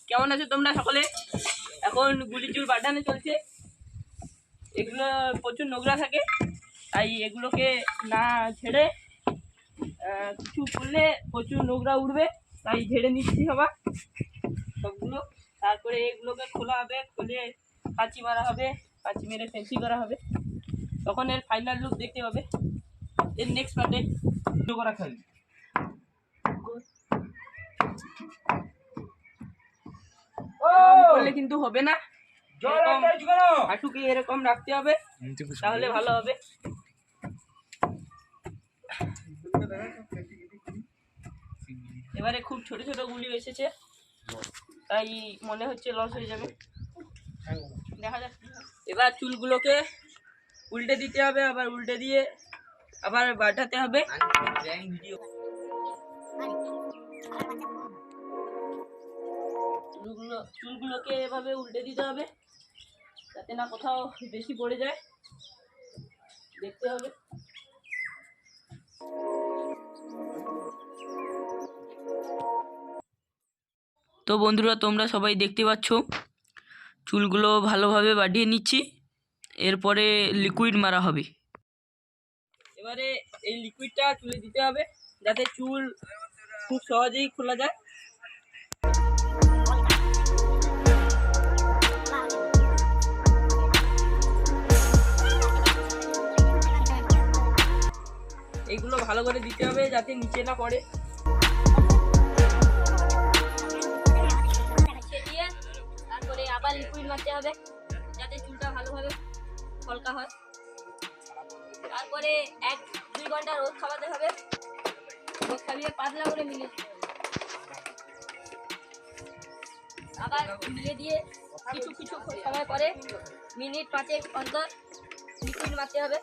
কেমন আছো তোমরা সকলে? এখন গুলি চুল বাটানো চলছে। এগুলো প্রচুর নোংরা থাকে, তাই এগুলোকে না ঝেড়ে কিছু করলে প্রচুর নোংরা উঠবে, তাই ঝেড়ে নিচ্ছি সবগুলো। তারপরে এগুলোকে খোলা হবে, খুলে কাঁচি মারা হবে, কাঁচি মেরে ফেন্সি করা হবে, তখন এর ফাইনাল লুক দেখতে হবে। এর নেক্সট পার্টে করা খালি করলে কিন্তু হবে না, হাঁটুকে এরকম রাখতে হবে, তাহলে ভালো হবে। এবারে খুব ছোট ছোট গুলি এসেছে, তাই মনে হচ্ছে লস হয়ে যাবে, দেখা যাক। এবার চুলগুলোকে উল্টে দিতে হবে, আবার উল্টে দিয়ে আবার বাটাতে হবে। চুলগুলোকে এভাবে উল্টে দিতে হবে যাতে না কোথাও বেশি পড়ে যায়, দেখতে হবে। তো বন্ধুরা, তোমরা সবাই দেখতে পাচ্ছ চুলগুলো ভালোভাবে বাটিয়ে নিচ্ছি, এরপরে লিকুইড মারা হবে। এবারে এই লিকুইডটা চুলে দিতে হবে যাতে চুল খুব সহজেই খোলা যায়। এইগুলো ভালো করে দিতে হবে যাতে নিচে না পড়ে। তারপরে আবার লিকুইড মারতে হবে যাতে চুলটা ভালোভাবে হালকা হয়। তারপরে 1-2 ঘন্টা রোদ খাওয়াতে হবে, রোদ খাইয়ে পাতলা করে মিলিয়ে আবার মিলিয়ে দিয়ে কিছু সময় পরে মিনিট 5 অন্তর লিকুইড মারতে হবে।